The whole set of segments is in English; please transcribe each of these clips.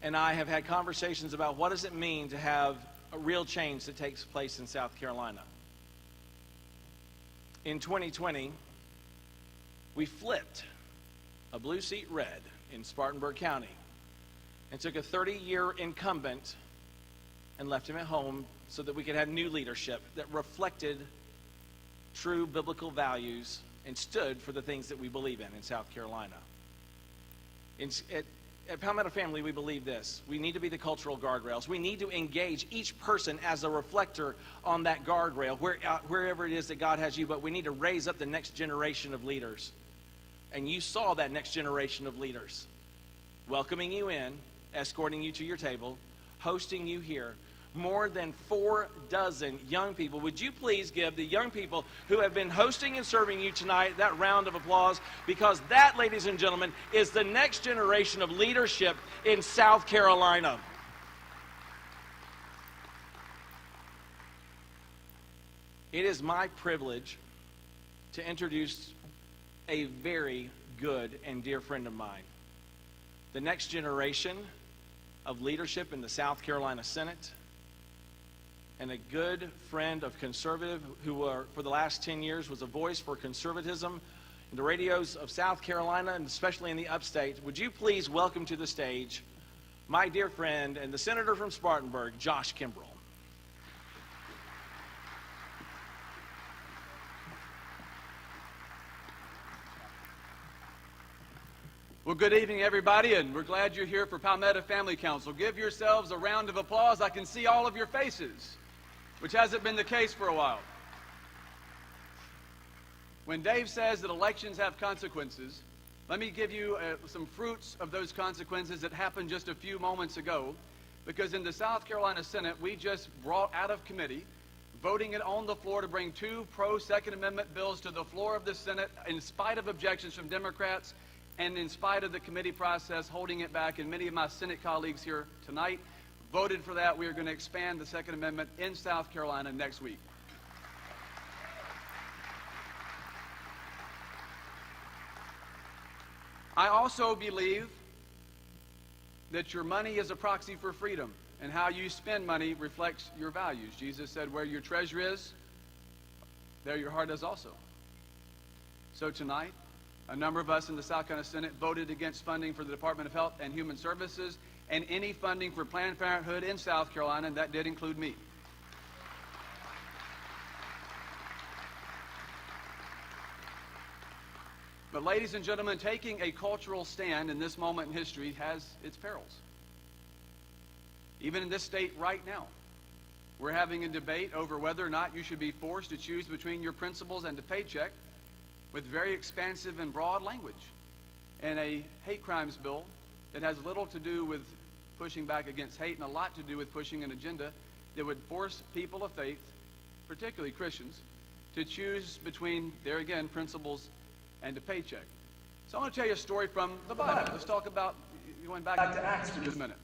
and I have had conversations about what does it mean to have a real change that takes place in South Carolina. In 2020, we flipped a blue seat red in Spartanburg County and took a 30-year incumbent and left him at home so that we could have new leadership that reflected true biblical values and stood for the things that we believe in South Carolina. At Palmetto Family, we believe this. We need to be the cultural guardrails. We need to engage each person as a reflector on that guardrail, wherever it is that God has you, but we need to raise up the next generation of leaders. And you saw that next generation of leaders welcoming you in, escorting you to your table, hosting you here. More than 4 dozen young people. Would you please give the young people who have been hosting and serving you tonight that round of applause? Because that, ladies and gentlemen, is the next generation of leadership in South Carolina. It is my privilege to introduce a very good and dear friend of mine. The next generation of leadership in the South Carolina Senate, and a good friend of conservative who for the last 10 years was a voice for conservatism in the radios of South Carolina and especially in the upstate. Would you please welcome to the stage my dear friend and the senator from Spartanburg, Josh Kimbrell. Well, good evening, everybody, and we're glad you're here for Palmetto Family Council. Give yourselves a round of applause. I can see all of your faces, which hasn't been the case for a while. When Dave says that elections have consequences, let me give you some fruits of those consequences that happened just a few moments ago, because in the South Carolina Senate, we just brought out of committee, voting it on the floor to bring 2 pro-Second Amendment bills to the floor of the Senate in spite of objections from Democrats and in spite of the committee process holding it back. And many of my Senate colleagues here tonight voted for that. We are going to expand the Second Amendment in South Carolina next week. I also believe that your money is a proxy for freedom, and how you spend money reflects your values. Jesus said, where your treasure is, there your heart is also. So tonight, a number of us in the South Carolina Senate voted against funding for the Department of Health and Human Services and any funding for Planned Parenthood in South Carolina, and that did include me. But ladies and gentlemen, taking a cultural stand in this moment in history has its perils. Even in this state right now, we're having a debate over whether or not you should be forced to choose between your principles and a paycheck, with very expansive and broad language, and a hate crimes bill that has little to do with pushing back against hate and a lot to do with pushing an agenda that would force people of faith, particularly Christians, to choose between, there again, principles and a paycheck. So I want to tell you a story from the Bible. Let's talk about going back to Acts for just a minute.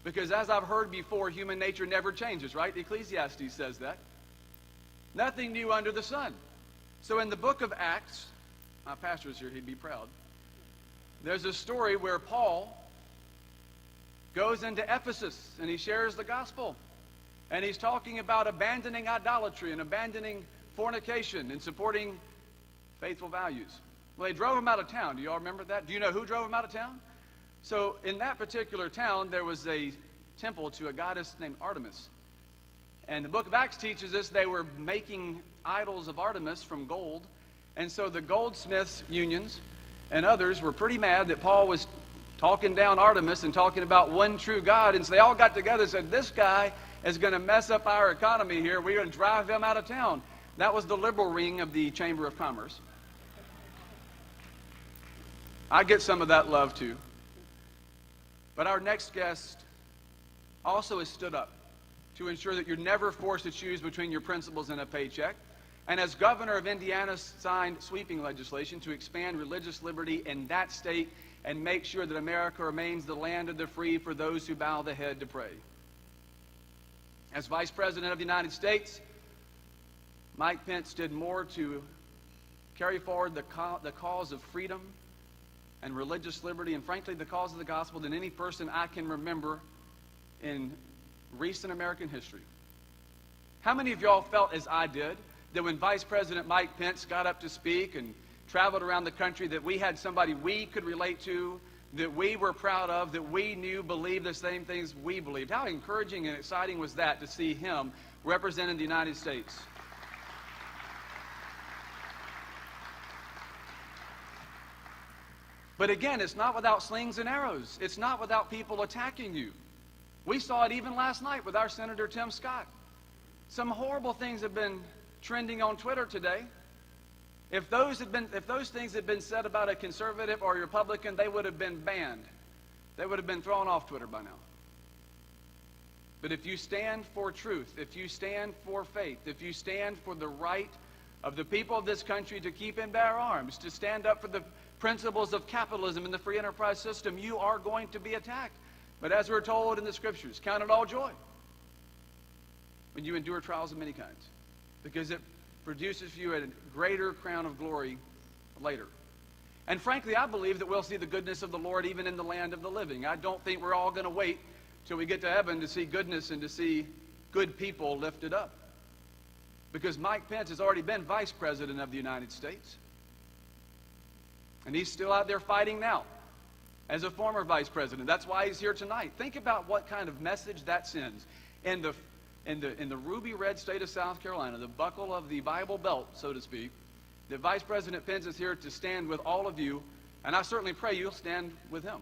Because as I've heard before, human nature never changes, right? Ecclesiastes says that. Nothing new under the sun. So in the book of Acts, my pastor's here, he'd be proud. There's a story where Paul goes into Ephesus and he shares the gospel. And he's talking about abandoning idolatry and abandoning fornication and supporting faithful values. Well, they drove him out of town. Do you all remember that? Do you know who drove him out of town? So in that particular town, there was a temple to a goddess named Artemis. And the book of Acts teaches us they were making idols of Artemis from gold. And so the goldsmiths unions and others were pretty mad that Paul was talking down Artemis and talking about one true God. And so they all got together and said, this guy is going to mess up our economy here. We're going to drive him out of town. That was the liberal wing of the Chamber of Commerce. I get some of that love too. But our next guest also has stood up to ensure that you're never forced to choose between your principles and a paycheck. And as governor of Indiana, signed sweeping legislation to expand religious liberty in that state and make sure that America remains the land of the free for those who bow the head to pray. As Vice President of the United States, Mike Pence did more to carry forward the cause of freedom and religious liberty and, frankly, the cause of the gospel than any person I can remember in recent American history. How many of y'all felt as I did that when Vice-President Mike Pence got up to speak and traveled around the country that we had somebody we could relate to, that we were proud of, that we knew believed the same things we believed? How encouraging and exciting was that to see him representing the United States? But again, it's not without slings and arrows. It's not without people attacking you. We saw it even last night with our Senator Tim Scott. Some horrible things have been trending on Twitter today. If those things had been said about a conservative or a Republican, they would have been banned. They would have been thrown off Twitter by now. But if you stand for truth, if you stand for faith, if you stand for the right of the people of this country to keep and bear arms, to stand up for the principles of capitalism and the free enterprise system, you are going to be attacked. But as we're told in the scriptures, count it all joy when you endure trials of many kinds, because it produces for you a greater crown of glory later. And frankly, I believe that we'll see the goodness of the Lord even in the land of the living. I don't think we're all going to wait till we get to heaven to see goodness and to see good people lifted up. Because Mike Pence has already been Vice President of the United States. And he's still out there fighting now as a former Vice President. That's why he's here tonight. Think about what kind of message that sends. In the ruby red state of South Carolina, the buckle of the Bible Belt, so to speak, that Vice President Pence is here to stand with all of you, and I certainly pray you'll stand with him.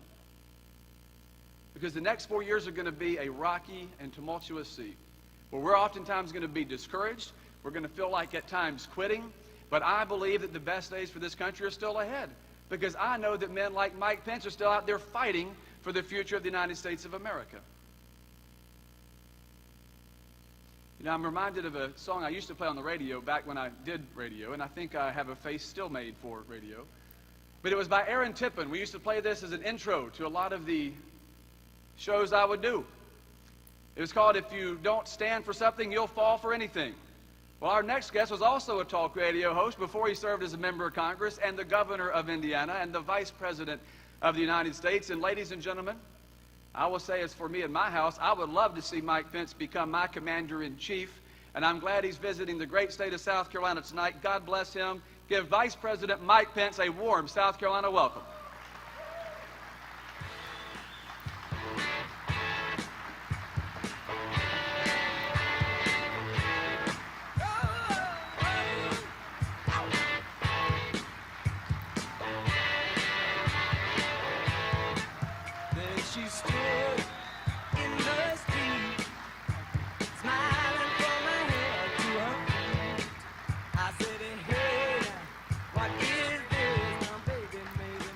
Because the next 4 years are going to be a rocky and tumultuous sea, where we're oftentimes going to be discouraged. We're going to feel like at times quitting. But I believe that the best days for this country are still ahead, because I know that men like Mike Pence are still out there fighting for the future of the United States of America. You know, I'm reminded of a song I used to play on the radio back when I did radio, and I think I have a face still made for radio. But it was by Aaron Tippin. We used to play this as an intro to a lot of the shows I would do. It was called, "If You Don't Stand for Something, You'll Fall for Anything." Well, our next guest was also a talk radio host before he served as a member of Congress and the governor of Indiana and the Vice President of the United States. And ladies and gentlemen, I will say, as for me in my house, I would love to see Mike Pence become my commander-in-chief, and I'm glad he's visiting the great state of South Carolina tonight. God bless him. Give Vice President Mike Pence a warm South Carolina welcome. She stood in the street, smiling from her head to her feet. I said, hey, what is this? Now, baby, maybe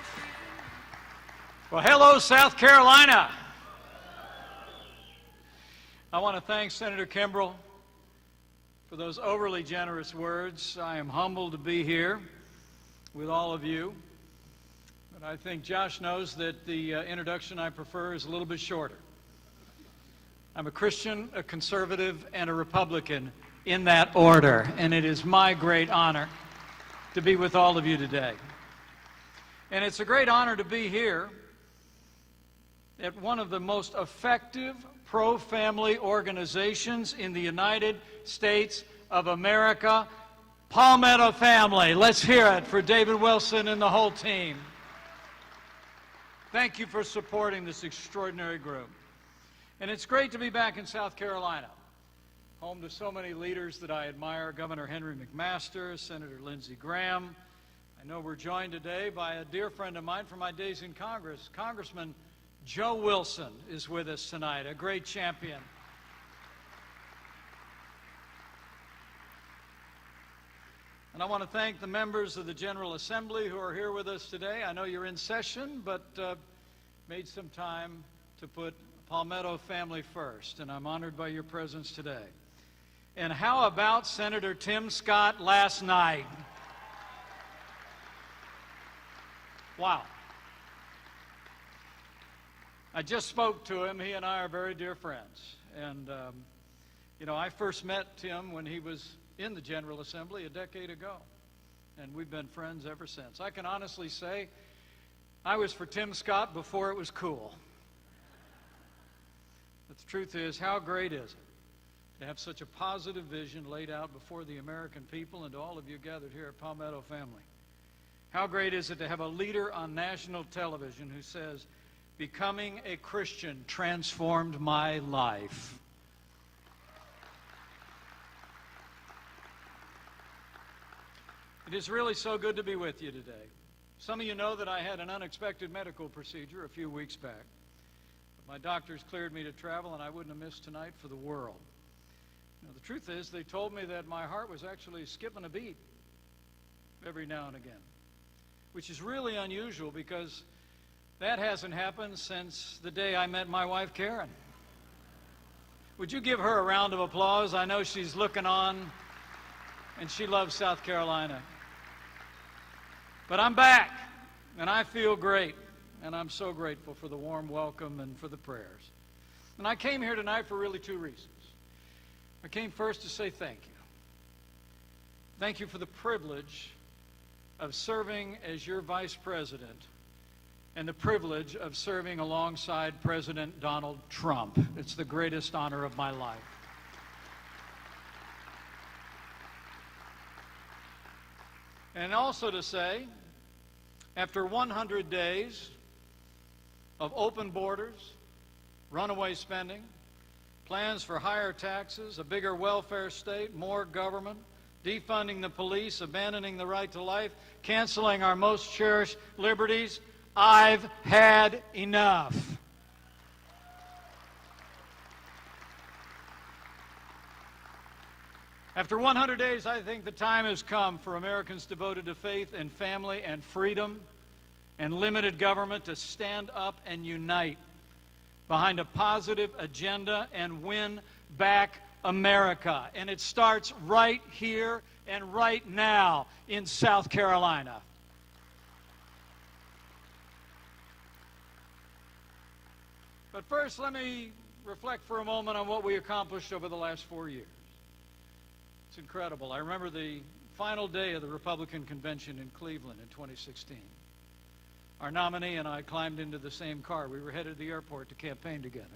she's... Well, hello, South Carolina. I want to thank Senator Kimbrell for those overly generous words. I am humbled to be here with all of you. But I think Josh knows that the introduction I prefer is a little bit shorter. I'm a Christian, a conservative, and a Republican in that order, and it is my great honor to be with all of you today. And it's a great honor to be here at one of the most effective pro-family organizations in the United States of America, Palmetto Family. Let's hear it for David Wilson and the whole team. Thank you for supporting this extraordinary group. And it's great to be back in South Carolina, home to so many leaders that I admire: Governor Henry McMaster, Senator Lindsey Graham. I know we're joined today by a dear friend of mine from my days in Congress. Congressman Joe Wilson is with us tonight, a great champion. And I want to thank the members of the General Assembly who are here with us today. I know you're in session, but made some time to put Palmetto Family first, and I'm honored by your presence today. And how about Senator Tim Scott last night? Wow. I just spoke to him. He and I are very dear friends. And, you know, I first met Tim when he was in the General Assembly a decade ago, and we've been friends ever since. I can honestly say I was for Tim Scott before it was cool. But the truth is, how great is it to have such a positive vision laid out before the American people and to all of you gathered here at Palmetto Family? How great is it to have a leader on national television who says, "Becoming a Christian transformed my life." It is really so good to be with you today. Some of you know that I had an unexpected medical procedure a few weeks back. But my doctors cleared me to travel, and I wouldn't have missed tonight for the world. You know, the truth is, they told me that my heart was actually skipping a beat every now and again, which is really unusual because that hasn't happened since the day I met my wife, Karen. Would you give her a round of applause? I know she's looking on, and she loves South Carolina. But I'm back, and I feel great, and I'm so grateful for the warm welcome and for the prayers. And I came here tonight for really two reasons. I came first to say thank you. Thank you for the privilege of serving as your vice president and the privilege of serving alongside President Donald Trump. It's the greatest honor of my life. And also to say, after 100 days of open borders, runaway spending, plans for higher taxes, a bigger welfare state, more government, defunding the police, abandoning the right to life, canceling our most cherished liberties, I've had enough. After 100 days, I think the time has come for Americans devoted to faith and family and freedom and limited government to stand up and unite behind a positive agenda and win back America. And it starts right here and right now in South Carolina. But first, let me reflect for a moment on what we accomplished over the last 4 years. It's incredible. I remember the final day of the Republican convention in Cleveland in 2016. Our nominee and I climbed into the same car. We were headed to the airport to campaign together.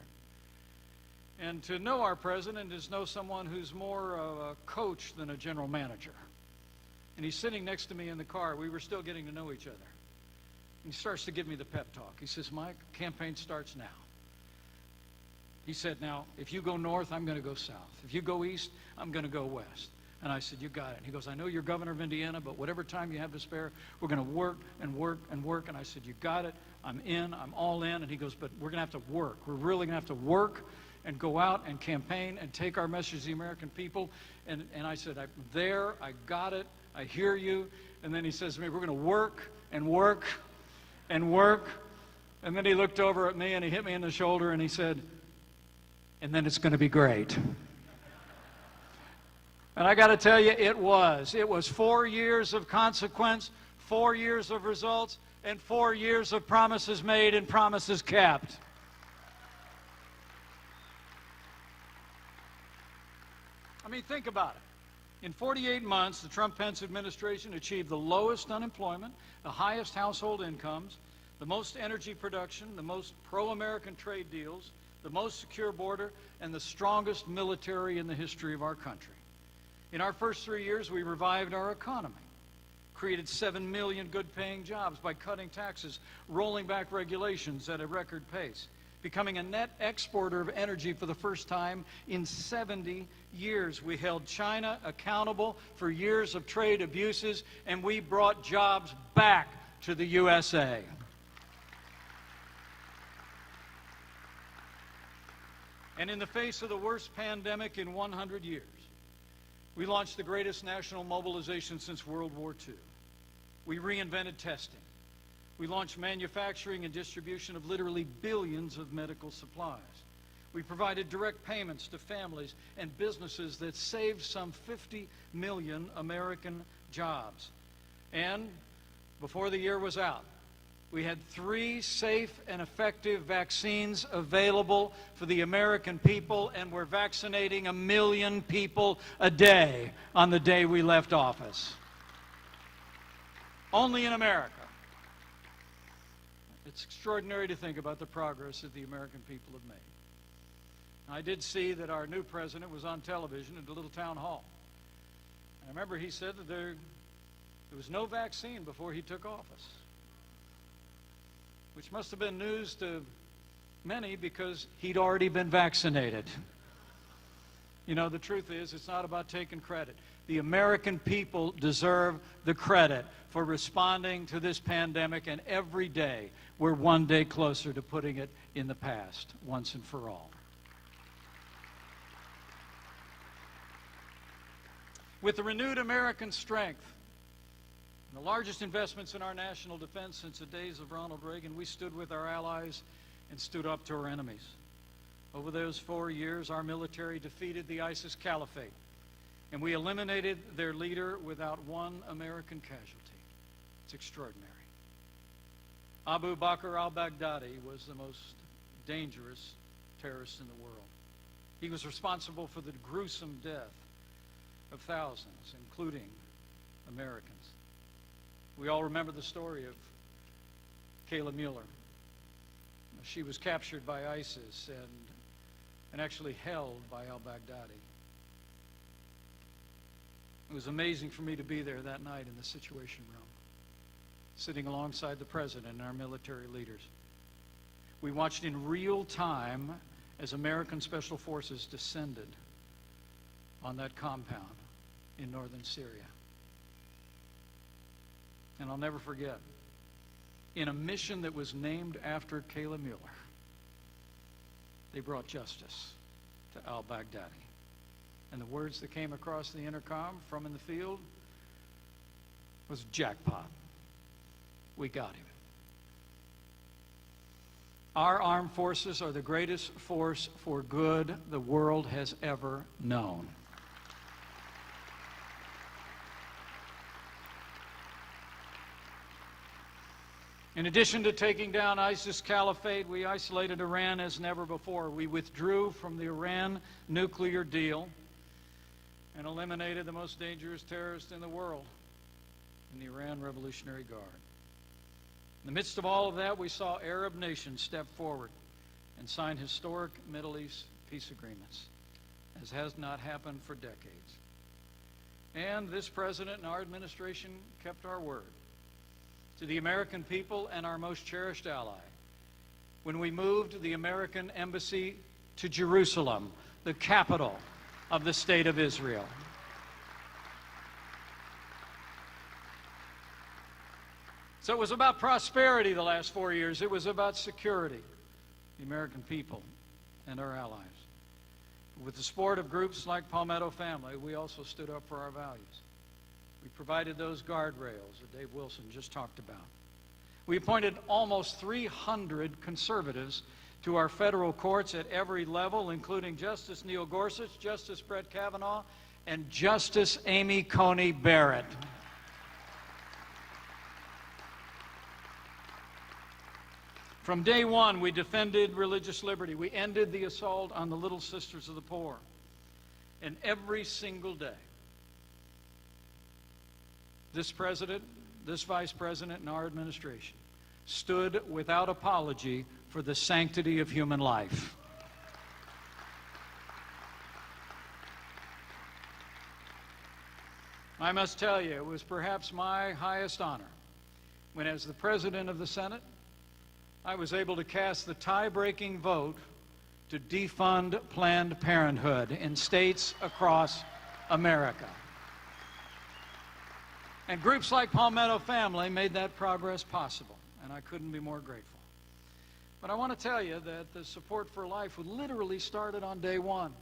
And to know our president is know someone who's more of a coach than a general manager. And he's sitting next to me in the car. We were still getting to know each other. And he starts to give me the pep talk. He says, "Mike, campaign starts now." He said, "Now, if you go north, I'm going to go south. If you go east, I'm going to go west." And I said, "You got it." And he goes, "I know you're governor of Indiana, but whatever time you have to spare, we're going to work and work and work." And I said, "You got it. I'm in. I'm all in." And he goes, "But we're going to have to work. We're really going to have to work and go out and campaign and take our message to the American people." And I said, "I'm there. I got it. I hear you." And then he says to me, "We're going to work and work and work." And then he looked over at me and he hit me in the shoulder and he said, "And then it's going to be great." And I got to tell you, it was. It was 4 years of consequence, 4 years of results, and 4 years of promises made and promises kept. I mean, think about it. In 48 months, the Trump-Pence administration achieved the lowest unemployment, the highest household incomes, the most energy production, the most pro-American trade deals, the most secure border, and the strongest military in the history of our country. In our first 3 years, we revived our economy, created 7 million good-paying jobs by cutting taxes, rolling back regulations at a record pace, becoming a net exporter of energy for the first time in 70 years. We held China accountable for years of trade abuses, and we brought jobs back to the USA. And in the face of the worst pandemic in 100 years, we launched the greatest national mobilization since World War II. We reinvented testing. We launched manufacturing and distribution of literally billions of medical supplies. We provided direct payments to families and businesses that saved some 50 million American jobs. And before the year was out, we had 3 safe and effective vaccines available for the American people, and we're vaccinating 1 million people a day on the day we left office. Only in America. It's extraordinary to think about the progress that the American people have made. I did see that our new president was on television at a little town hall. I remember he said that there was no vaccine before he took office, which must have been news to many because he'd already been vaccinated. You know, the truth is, it's not about taking credit. The American people deserve the credit for responding to this pandemic, and every day we're one day closer to putting it in the past, once and for all. With the renewed American strength and the largest investments in our national defense since the days of Ronald Reagan, we stood with our allies and stood up to our enemies. Over those 4 years, our military defeated the ISIS caliphate, and we eliminated their leader without one American casualty. It's extraordinary. Abu Bakr al-Baghdadi was the most dangerous terrorist in the world. He was responsible for the gruesome death of thousands, including Americans. We all remember the story of Kayla Mueller. She was captured by ISIS and actually held by al-Baghdadi. It was amazing for me to be there that night in the Situation Room, sitting alongside the President and our military leaders. We watched in real time as American Special Forces descended on that compound in northern Syria. And I'll never forget, in a mission that was named after Kayla Mueller, they brought justice to al-Baghdadi. And the words that came across the intercom from in the field was jackpot. We got him. Our armed forces are the greatest force for good the world has ever known. In addition to taking down ISIS caliphate, we isolated Iran as never before. We withdrew from the Iran nuclear deal and eliminated the most dangerous terrorist in the world in the Iran Revolutionary Guard. In the midst of all of that, we saw Arab nations step forward and sign historic Middle East peace agreements, as has not happened for decades. And this president and our administration kept our word to the American people and our most cherished ally when we moved the American embassy to Jerusalem, the capital of the State of Israel. So it was about prosperity the last 4 years. It was about security, the American people and our allies. With the support of groups like Palmetto Family, we also stood up for our values. We provided those guardrails that Dave Wilson just talked about. We appointed almost 300 conservatives to our federal courts at every level, including Justice Neil Gorsuch, Justice Brett Kavanaugh, and Justice Amy Coney Barrett. From day one, we defended religious liberty. We ended the assault on the Little Sisters of the Poor. And every single day, this president, this vice president, and our administration stood without apology for the sanctity of human life. I must tell you, it was perhaps my highest honor when, as the president of the Senate, I was able to cast the tie-breaking vote to defund Planned Parenthood in states across America. And groups like Palmetto Family made that progress possible, and I couldn't be more grateful. But I want to tell you that the support for life literally started on day one.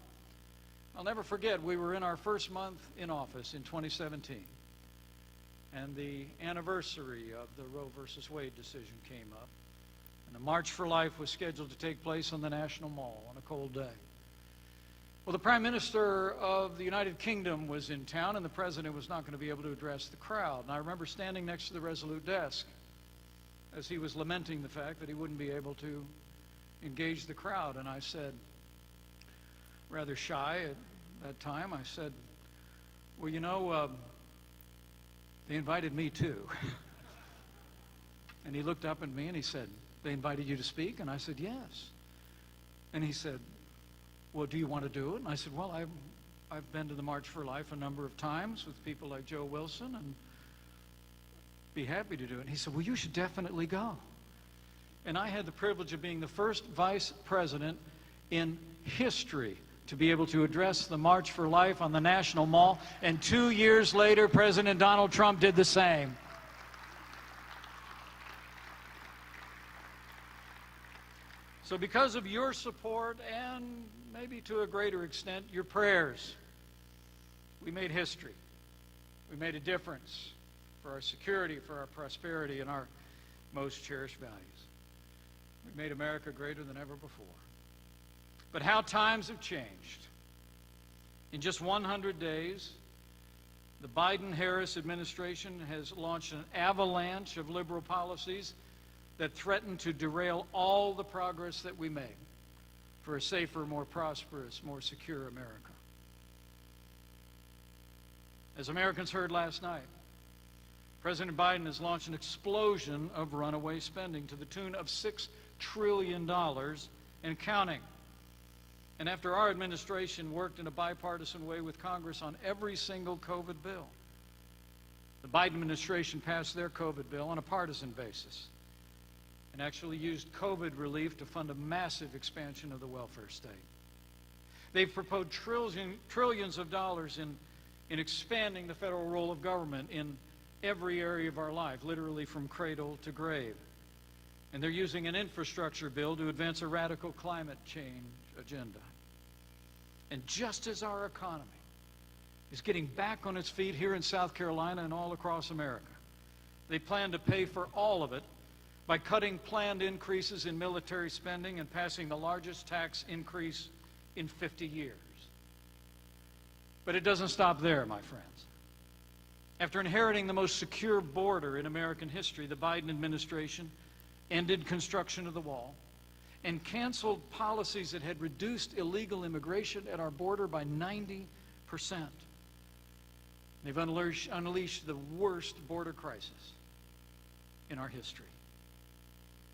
I'll never forget, we were in our first month in office in 2017, and the anniversary of the Roe versus Wade decision came up, and the March for Life was scheduled to take place on the National Mall on a cold day. Well, the Prime Minister of the United Kingdom was in town, and the President was not going to be able to address the crowd. And I remember standing next to the Resolute desk as he was lamenting the fact that he wouldn't be able to engage the crowd. And I said, rather shy at that time, I said, well, you know, they invited me too. And he looked up at me and he said, They invited you to speak? And I said, yes. And he said, well, do you want to do it? And I said, well, I've been to the March for Life a number of times with people like Joe Wilson and be happy to do it. And he said, well, you should definitely go. And I had the privilege of being the first vice president in history to be able to address the March for Life on the National Mall. And 2 years later, President Donald Trump did the same. So because of your support and maybe to a greater extent your prayers, we made history. We made a difference for our security, for our prosperity, and our most cherished values. We made America greater than ever before. But how times have changed. In just 100 days, the Biden-Harris administration has launched an avalanche of liberal policies that threaten to derail all the progress that we made for a safer, more prosperous, more secure America. As Americans heard last night, President Biden has launched an explosion of runaway spending to the tune of $6 trillion and counting. And after our administration worked in a bipartisan way with Congress on every single COVID bill, the Biden administration passed their COVID bill on a partisan basis and actually used COVID relief to fund a massive expansion of the welfare state. They've proposed trillions of dollars in expanding the federal role of government in every area of our life, literally from cradle to grave. And they're using an infrastructure bill to advance a radical climate change agenda. And just as our economy is getting back on its feet here in South Carolina and all across America, they plan to pay for all of it by cutting planned increases in military spending and passing the largest tax increase in 50 years. But it doesn't stop there, my friends. After inheriting the most secure border in American history, the Biden administration ended construction of the wall and canceled policies that had reduced illegal immigration at our border by 90%. They've unleashed the worst border crisis in our history.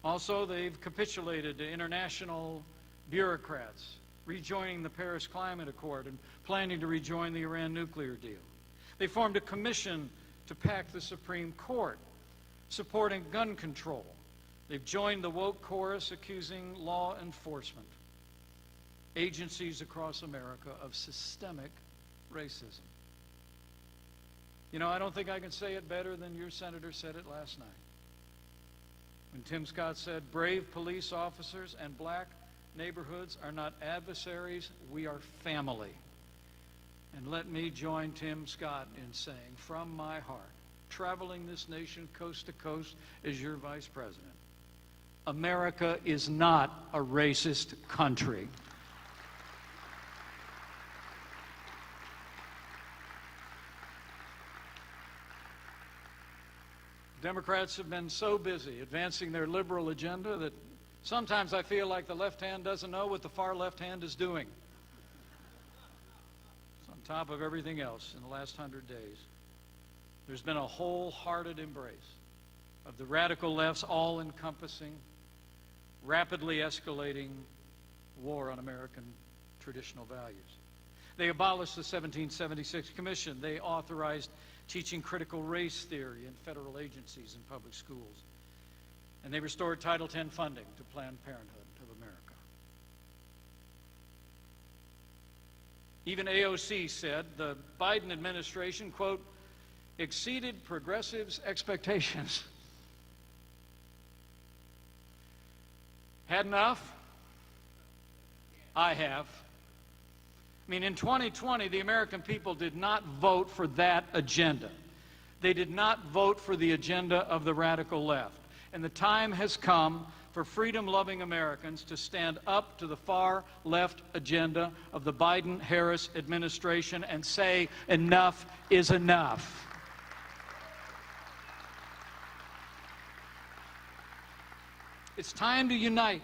Also, they've capitulated to international bureaucrats, rejoining the Paris Climate Accord and planning to rejoin the Iran nuclear deal. They formed a commission to pack the Supreme Court, supporting gun control. They've joined the woke chorus accusing law enforcement agencies across America of systemic racism. You know, I don't think I can say it better than your senator said it last night. When Tim Scott said, brave police officers and black neighborhoods are not adversaries, we are family. And let me join Tim Scott in saying, from my heart, traveling this nation coast to coast as your vice president, America is not a racist country. Democrats have been so busy advancing their liberal agenda that sometimes I feel like the left hand doesn't know what the far left hand is doing. It's on top of everything else in the last 100 days. There's been a wholehearted embrace of the radical left's all-encompassing, rapidly escalating war on American traditional values. They abolished the 1776 Commission. They authorized teaching critical race theory in federal agencies and public schools. And they restored Title X funding to Planned Parenthood of America. Even AOC said the Biden administration, quote, exceeded progressives' expectations. Had enough? I have. I mean, in 2020, the American people did not vote for that agenda. They did not vote for the agenda of the radical left. And the time has come for freedom-loving Americans to stand up to the far left agenda of the Biden-Harris administration and say, enough is enough. It's time to unite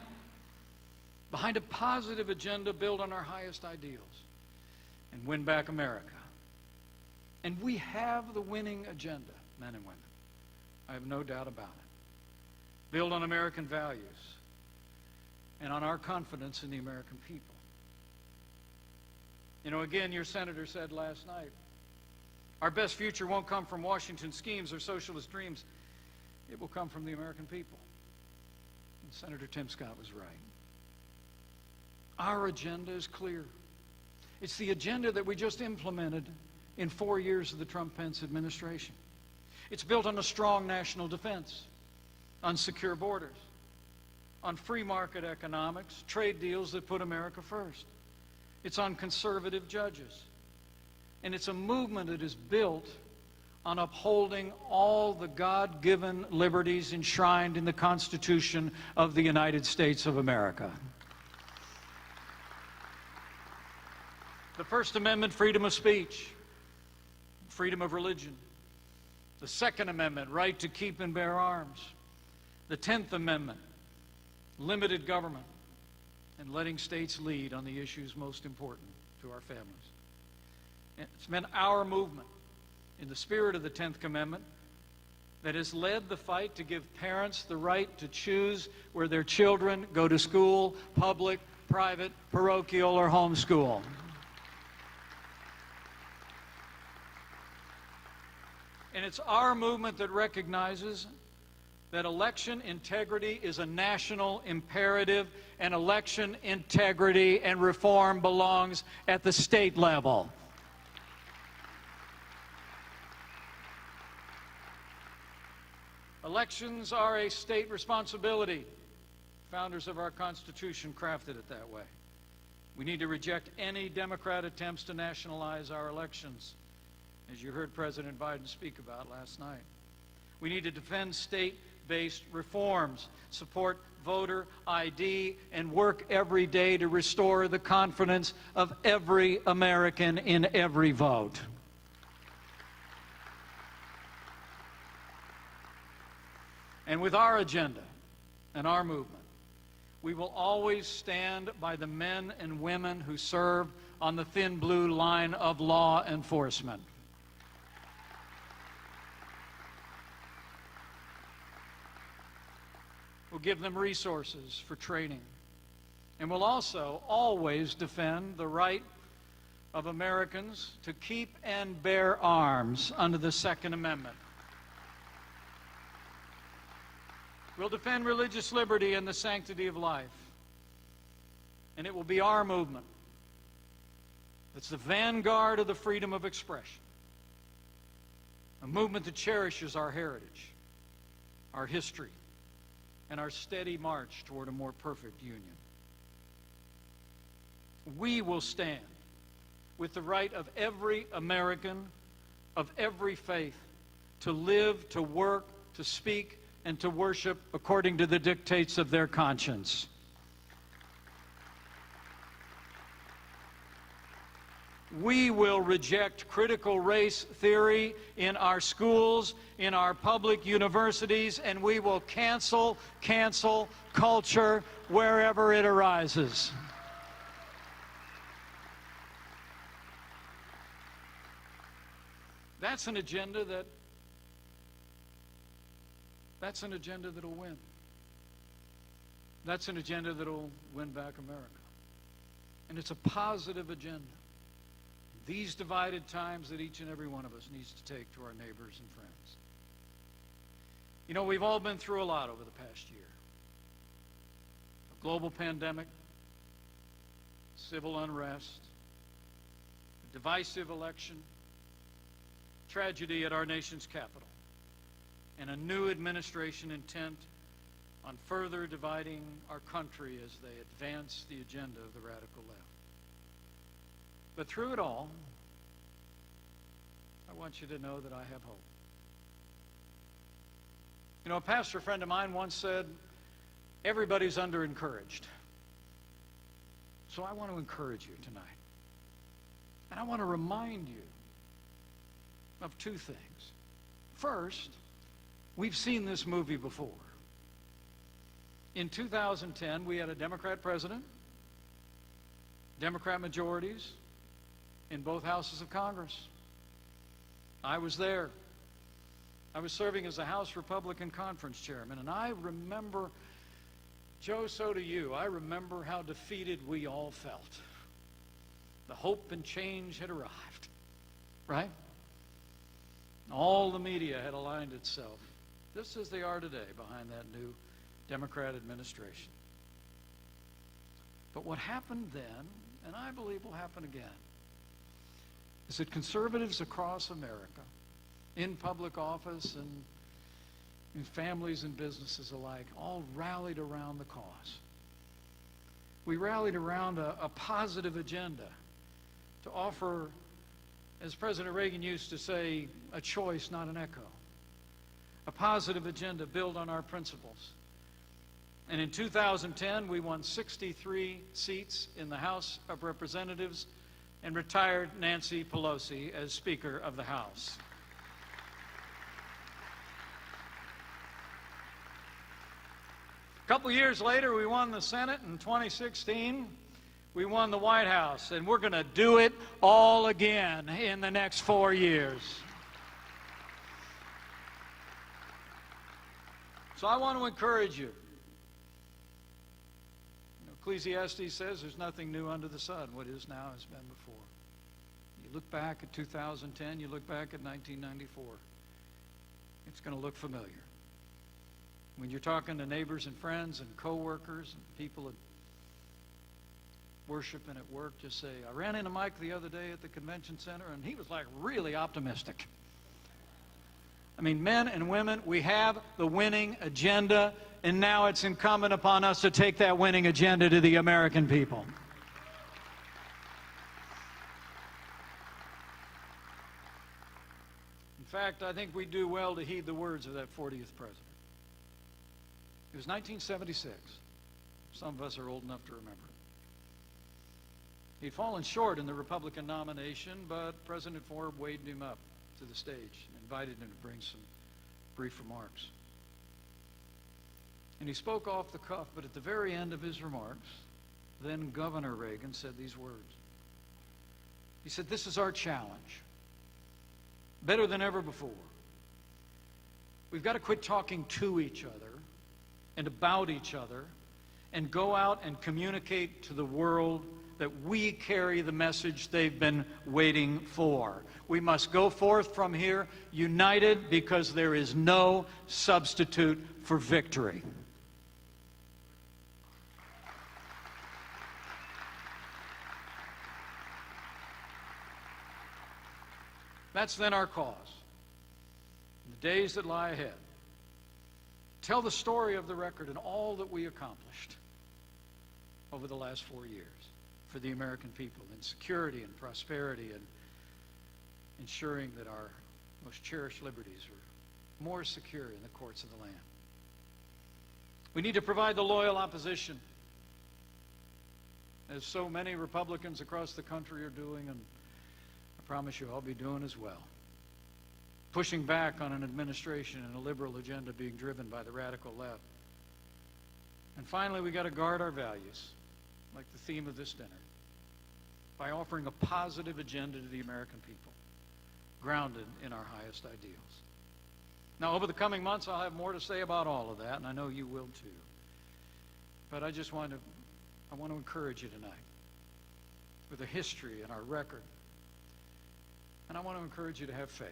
behind a positive agenda built on our highest ideals and win back America. And we have the winning agenda, men and women. I have no doubt about it. build on American values and on our confidence in the American people. You know, again, your senator said last night, our best future won't come from Washington schemes or socialist dreams. It will come from the American people. And Senator Tim Scott was right. Our agenda is clear. It's the agenda that we just implemented in 4 years of the Trump-Pence administration. It's built on a strong national defense, on secure borders, on free market economics, trade deals that put America first. It's on conservative judges. And it's a movement that is built on upholding all the God-given liberties enshrined in the Constitution of the United States of America. The First Amendment, freedom of speech, freedom of religion. The Second Amendment, right to keep and bear arms. The 10th Amendment, limited government, and letting states lead on the issues most important to our families. It's been our movement, in the spirit of the 10th Amendment, that has led the fight to give parents the right to choose where their children go to school, public, private, parochial, or homeschool. And it's our movement that recognizes that election integrity is a national imperative, and election integrity and reform belongs at the state level. Elections are a state responsibility. Founders of our Constitution crafted it that way. We need to reject any Democrat attempts to nationalize our elections, as you heard President Biden speak about last night. We need to defend state-based reforms, support voter ID, and work every day to restore the confidence of every American in every vote. And with our agenda and our movement, we will always stand by the men and women who serve on the thin blue line of law enforcement. We'll give them resources for training. And we'll also always defend the right of Americans to keep and bear arms under the Second Amendment. We'll defend religious liberty and the sanctity of life. And it will be our movement that's the vanguard of the freedom of expression. A movement that cherishes our heritage, our history, and our steady march toward a more perfect union. We will stand with the right of every American of every faith to live, to work, to speak, and to worship according to the dictates of their conscience. We will reject critical race theory in our schools, in our public universities, and we will cancel culture wherever it arises. That's an agenda that'll win. That's an agenda that'll win back America. And it's a positive agenda. These divided times that each and every one of us needs to take to our neighbors and friends. You know, we've all been through a lot over the past year. A global pandemic, civil unrest, a divisive election, tragedy at our nation's capital, and a new administration intent on further dividing our country as they advance the agenda of the radical left. But through it all, I want you to know that I have hope. You know, a pastor friend of mine once said, everybody's under-encouraged. So I want to encourage you tonight. And I want to remind you of two things. First, we've seen this movie before. In 2010, we had a Democrat president, Democrat majorities in both houses of Congress. I was there. I was serving as a House Republican Conference Chairman, and I remember, Joe, so do you, I remember how defeated we all felt. The hope and change had arrived, right? All the media had aligned itself, just as they are today, behind that new Democrat administration. But what happened then, and I believe will happen again, is that conservatives across America, in public office and in families and businesses alike, all rallied around the cause. We rallied around a positive agenda to offer, as President Reagan used to say, a choice, not an echo. A positive agenda built on our principles. And in 2010, we won 63 seats in the House of Representatives and retired Nancy Pelosi as Speaker of the House. A couple years later, we won the Senate. In 2016, we won the White House, and we're going to do it all again in the next 4 years. So I want to encourage you. Ecclesiastes says there's nothing new under the sun. What is now has been before. You look back at 2010, you look back at 1994. It's going to look familiar. When you're talking to neighbors and friends and coworkers and people at worship and at work, just say, I ran into Mike the other day at the convention center, and he was like really optimistic. I mean, men and women, we have the winning agenda, and now it's incumbent upon us to take that winning agenda to the American people. In fact, I think we do well to heed the words of that 40th president. It was 1976. Some of us are old enough to remember it. He'd fallen short in the Republican nomination, but President Ford waved him up to the stage and invited him to bring some brief remarks. And he spoke off the cuff, but at the very end of his remarks, then Governor Reagan said these words. He said, this is our challenge, better than ever before. We've got to quit talking to each other and about each other and go out and communicate to the world that we carry the message they've been waiting for. We must go forth from here united because there is no substitute for victory. That's then our cause. In the days that lie ahead, tell the story of the record and all that we accomplished over the last 4 years for the American people in security and prosperity and ensuring that our most cherished liberties are more secure in the courts of the land. We need to provide the loyal opposition, as so many Republicans across the country are doing, and I promise you I'll be doing as well. Pushing back on an administration and a liberal agenda being driven by the radical left. And finally, we got to guard our values, like the theme of this dinner, by offering a positive agenda to the American people, grounded in our highest ideals. Now, over the coming months, I'll have more to say about all of that, and I know you will too. But I want to encourage you tonight with a history and our record. And I want to encourage you to have faith.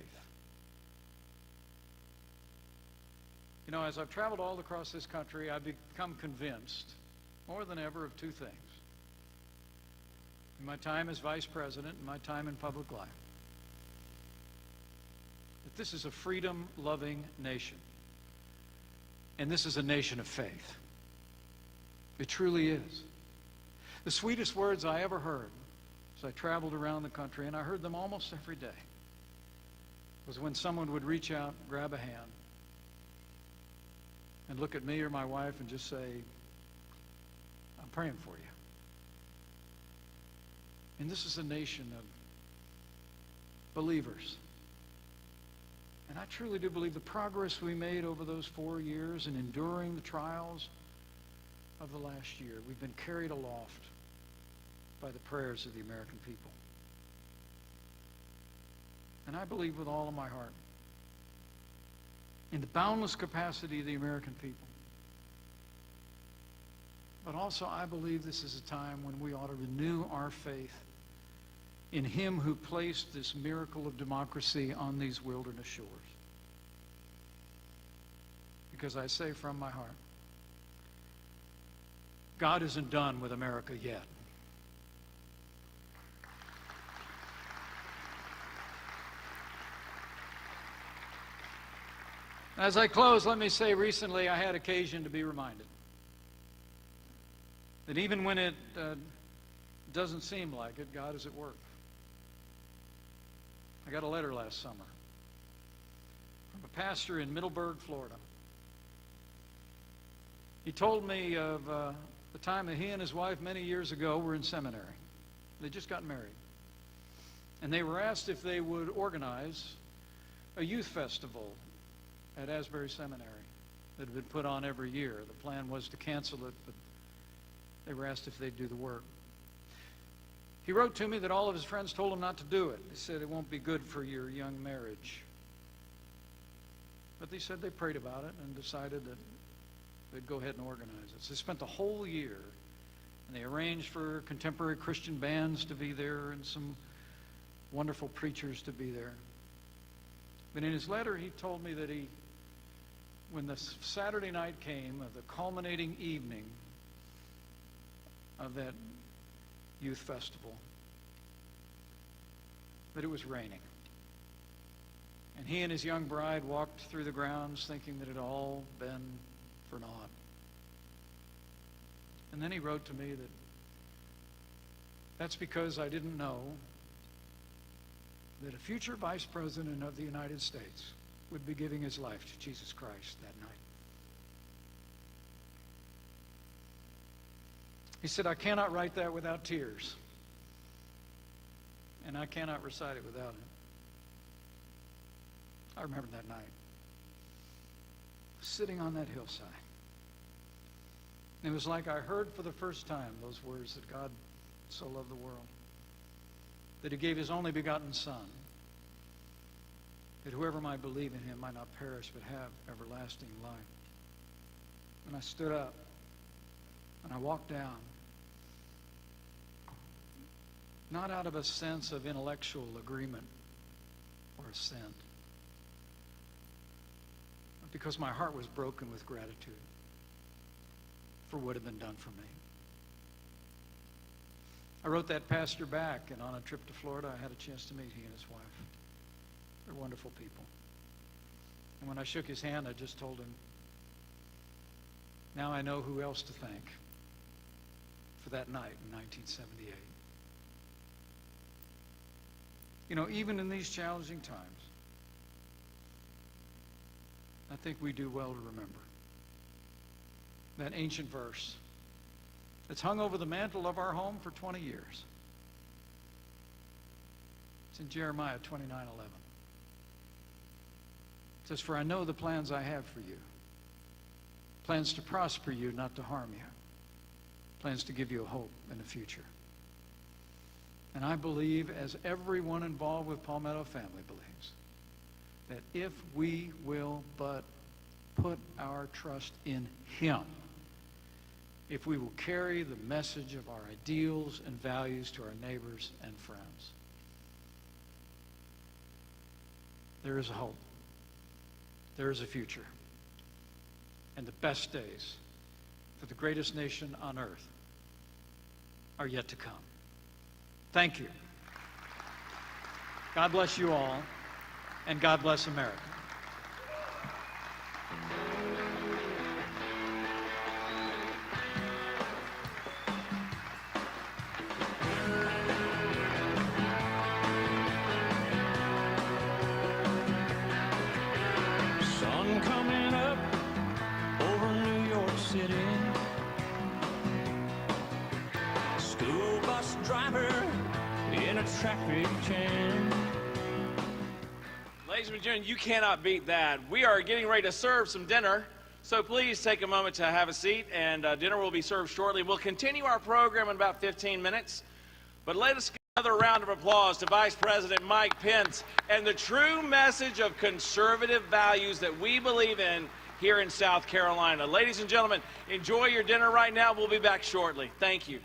You know, as I've traveled all across this country, I've become convinced, more than ever, of two things. In my time as Vice President and my time in public life, that this is a freedom-loving nation. And this is a nation of faith. It truly is. The sweetest words I ever heard as I traveled around the country, and I heard them almost every day, was when someone would reach out, grab a hand, and look at me or my wife and just say, I'm praying for you. And this is a nation of believers. And I truly do believe the progress we made over those 4 years in enduring the trials of the last year, we've been carried aloft by the prayers of the American people. And I believe with all of my heart in the boundless capacity of the American people. But also, I believe this is a time when we ought to renew our faith in Him who placed this miracle of democracy on these wilderness shores. Because I say from my heart, God isn't done with America yet. As I close, let me say recently I had occasion to be reminded that even when it doesn't seem like it, God is at work. I got a letter last summer from a pastor in Middleburg, Florida. He told me of the time that he and his wife many years ago were in seminary. They just got married. And they were asked if they would organize a youth festival at Asbury Seminary that had been put on every year. The plan was to cancel it, but they were asked if they'd do the work. He wrote to me that all of his friends told him not to do it. They said it won't be good for your young marriage. But they said they prayed about it and decided that they'd go ahead and organize it. So they spent the whole year, and they arranged for contemporary Christian bands to be there and some wonderful preachers to be there. But in his letter, he told me that when the Saturday night came of the culminating evening of that youth festival, that it was raining. And he and his young bride walked through the grounds thinking that it had all been for naught. And then he wrote to me that that's because I didn't know that a future Vice President of the United States would be giving his life to Jesus Christ that night. He said, I cannot write that without tears, and I cannot recite it without it. I remember that night, sitting on that hillside. It was like I heard for the first time those words that God so loved the world, that He gave His only begotten Son, that whoever might believe in Him might not perish but have everlasting life. And I stood up and I walked down, not out of a sense of intellectual agreement or assent, but because my heart was broken with gratitude for what had been done for me. I wrote that pastor back, and on a trip to Florida, I had a chance to meet he and his wife. They're wonderful people. And when I shook his hand, I just told him, now I know who else to thank for that night in 1978. You know, even in these challenging times, I think we do well to remember that ancient verse that's hung over the mantle of our home for 20 years. It's in Jeremiah 29:11. It says, for I know the plans I have for you, plans to prosper you, not to harm you, plans to give you a hope and a future. And I believe, as everyone involved with Palmetto Family believes, that if we will but put our trust in Him, if we will carry the message of our ideals and values to our neighbors and friends, there is a hope. There is a future. And the best days for the greatest nation on earth are yet to come. Thank you. God bless you all, and God bless America. Sun coming up over New York City. School bus driver in a traffic jam. Ladies and gentlemen, you cannot beat that. We are getting ready to serve some dinner, so please take a moment to have a seat, and dinner will be served shortly. We'll continue our program in about 15 minutes, but let us Another round of applause to Vice President Mike Pence and the true message of conservative values that we believe in here in South Carolina. Ladies and gentlemen, enjoy your dinner right now. We'll be back shortly. Thank you.